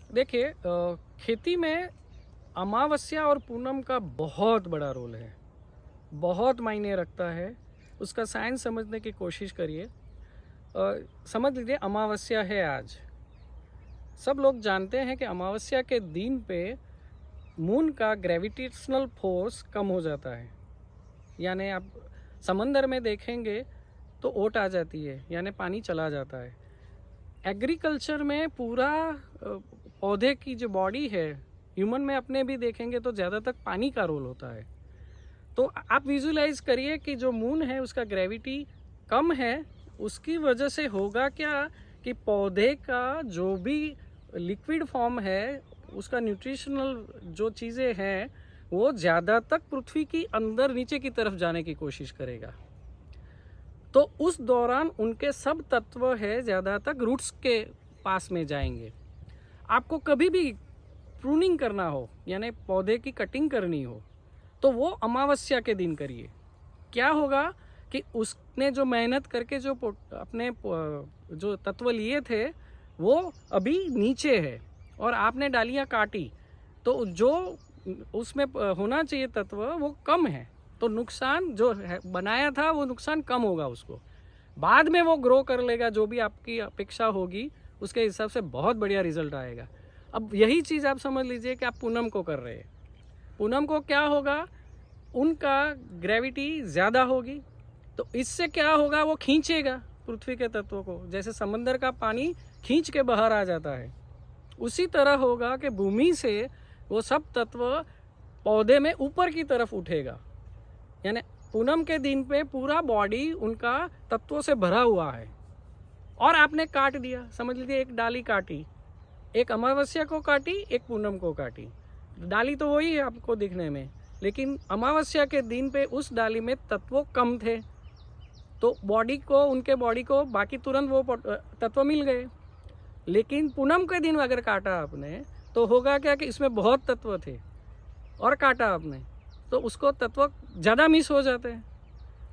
देखिए खेती में अमावस्या और पूनम का बहुत बड़ा रोल है, बहुत मायने रखता है। उसका साइंस समझने की कोशिश करिए। समझ लीजिए अमावस्या है आज। सब लोग जानते हैं कि अमावस्या के दिन पे मून का ग्रेविटेशनल फोर्स कम हो जाता है। यानी आप समंदर में देखेंगे तो ओट आ जाती है, यानी पानी चला जाता है। एग्रीकल्चर में पूरा पौधे की जो बॉडी है, ह्यूमन में अपने भी देखेंगे तो ज़्यादातर पानी का रोल होता है। तो आप विजुलाइज करिए कि जो मून है उसका ग्रेविटी कम है, उसकी वजह से होगा क्या कि पौधे का जो भी लिक्विड फॉर्म है, उसका न्यूट्रिशनल जो चीज़ें हैं वो ज़्यादा तक पृथ्वी की अंदर नीचे की तरफ जाने की कोशिश करेगा। तो उस दौरान उनके सब तत्व है ज़्यादा तक रूट्स के पास में जाएंगे। आपको कभी भी प्रूनिंग करना हो, यानी पौधे की कटिंग करनी हो, तो वो अमावस्या के दिन करिए। क्या होगा कि उसने जो मेहनत करके जो अपने जो तत्व लिए थे वो अभी नीचे है और आपने डालियाँ काटी, तो जो उसमें होना चाहिए तत्व वो कम है, तो नुकसान जो है बनाया था वो नुकसान कम होगा उसको। बाद में वो ग्रो कर लेगा, जो भी आपकी अपेक्षा होगी उसके हिसाब से बहुत बढ़िया रिजल्ट आएगा। अब यही चीज़ आप समझ लीजिए कि आप पूनम को कर रहे हैं। पूनम को क्या होगा, उनका ग्रेविटी ज़्यादा होगी, तो इससे क्या होगा, वो खींचेगा पृथ्वी के तत्वों को। जैसे समंदर का पानी खींच के बाहर आ जाता है, उसी तरह होगा कि भूमि से वो सब तत्व पौधे में ऊपर की तरफ उठेगा। यानी पूनम के दिन पे पूरा बॉडी उनका तत्वों से भरा हुआ है और आपने काट दिया। समझ लीजिए एक डाली काटी, एक अमावस्या को काटी, एक पूनम को काटी। डाली तो वही है आपको दिखने में, लेकिन अमावस्या के दिन पे उस डाली में तत्व कम थे, तो बॉडी को, उनके बॉडी को बाकी तुरंत वो तत्व मिल गए। लेकिन पूनम के दिन अगर काटा आपने तो होगा क्या कि इसमें बहुत तत्व थे और काटा आपने तो उसको तत्व ज़्यादा मिस हो जाते हैं।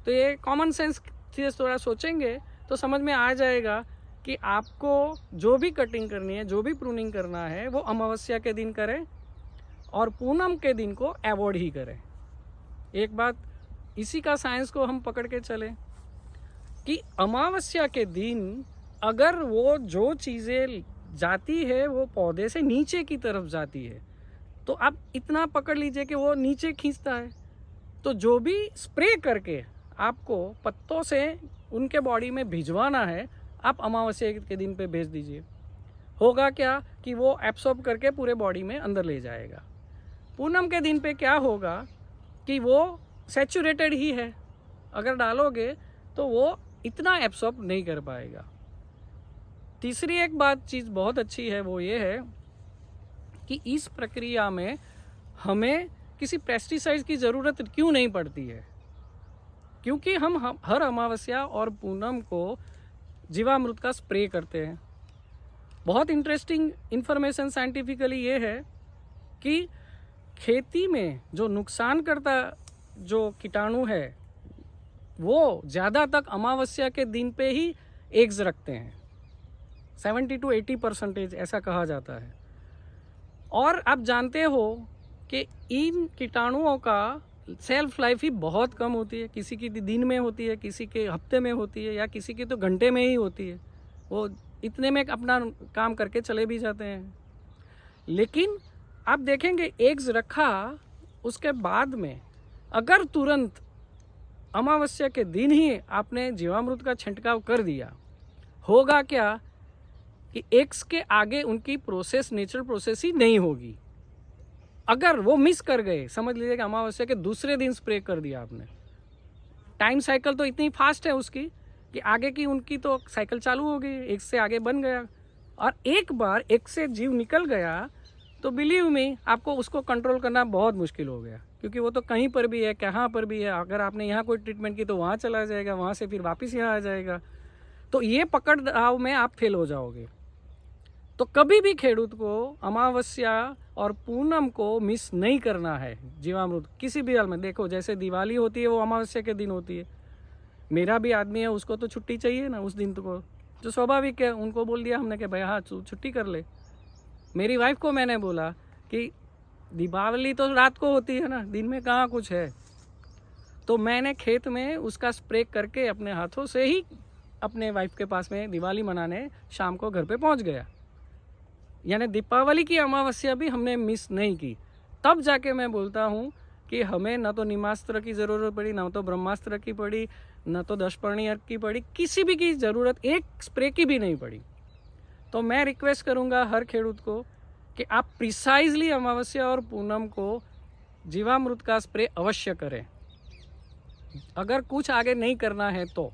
तो ये कॉमन सेंस चीज़ थोड़ा सोचेंगे तो समझ में आ जाएगा कि आपको जो भी कटिंग करनी है, जो भी प्रूनिंग करना है, वो अमावस्या के दिन करें और पूनम के दिन को अवॉइड ही करें। एक बात इसी का साइंस को हम पकड़ के चलें कि अमावस्या के दिन अगर वो जो चीज़ें जाती है वो पौधे से नीचे की तरफ जाती है, तो आप इतना पकड़ लीजिए कि वो नीचे खींचता है। तो जो भी स्प्रे करके आपको पत्तों से उनके बॉडी में भिजवाना है, आप अमावस्या के दिन पे भेज दीजिए। होगा क्या कि वो एब्सॉर्ब करके पूरे बॉडी में अंदर ले जाएगा। पूनम के दिन पे क्या होगा कि वो सैचुरेटेड ही है, अगर डालोगे तो वो इतना एब्सॉर्ब नहीं कर पाएगा। तीसरी एक बात चीज़ बहुत अच्छी है, वो ये है कि इस प्रक्रिया में हमें किसी पेस्टिसाइड की ज़रूरत क्यों नहीं पड़ती है, क्योंकि हम हर अमावस्या और पूनम को जीवामृत का स्प्रे करते हैं। बहुत इंटरेस्टिंग इन्फॉर्मेशन साइंटिफिकली ये है कि खेती में जो नुकसान करता जो कीटाणु है वो ज़्यादा तक अमावस्या के दिन पे ही एग्स रखते हैं। 70 to 80% ऐसा कहा जाता है। और आप जानते हो कि इन कीटाणुओं का सेल्फ लाइफ ही बहुत कम होती है। किसी की दिन में होती है, किसी के हफ्ते में होती है, या किसी की तो घंटे में ही होती है। वो इतने में अपना काम करके चले भी जाते हैं। लेकिन आप देखेंगे एग्स रखा, उसके बाद में अगर तुरंत अमावस्या के दिन ही आपने जीवामृत का छिड़काव कर दिया, होगा क्या कि एग्स के आगे उनकी प्रोसेस, नेचुरल प्रोसेस ही नहीं होगी। अगर वो मिस कर गए, समझ लीजिए कि अमावस्या के दूसरे दिन स्प्रे कर दिया आपने, टाइम साइकिल तो इतनी फास्ट है उसकी कि आगे की उनकी तो साइकिल चालू हो गई, एक से आगे बन गया। और एक बार एक से जीव निकल गया तो बिलीव मी आपको उसको कंट्रोल करना बहुत मुश्किल हो गया, क्योंकि वो तो कहीं पर भी है, कहाँ पर भी है। अगर आपने यहाँ कोई ट्रीटमेंट की तो वहाँ चला जाएगा, वहाँ से फिर वापस यहाँ आ जाएगा। तो ये पकड़ दाव में आप फेल हो जाओगे। तो कभी भी खेडूत को अमावस्या और पूनम को मिस नहीं करना है जीवामृत किसी भी हाल में। देखो जैसे दिवाली होती है वो अमावस्या के दिन होती है, मेरा भी आदमी है उसको तो छुट्टी चाहिए ना उस दिन को, जो स्वाभाविक है। उनको बोल दिया हमने कि भाई हाँ छुट्टी कर ले, मेरी वाइफ को मैंने बोला कि दीपावली तो रात को होती है ना, दिन में कहाँ कुछ है। तो मैंने खेत में उसका स्प्रे करके अपने हाथों से ही अपने वाइफ के पास में दिवाली मनाने शाम को घर पे पहुंच गया। यानी दीपावली की अमावस्या भी हमने मिस नहीं की। तब जाके मैं बोलता हूँ कि हमें न तो निमास्त्र की ज़रूरत पड़ी, न तो ब्रह्मास्त्र की पड़ी, न तो दशपर्णी अर्घ की पड़ी, किसी भी की ज़रूरत एक स्प्रे की भी नहीं पड़ी। तो मैं रिक्वेस्ट करूँगा हर खेडूत को कि आप प्रिसाइजली अमावस्या और पूनम को जीवामृत का स्प्रे अवश्य करें। अगर कुछ आगे नहीं करना है तो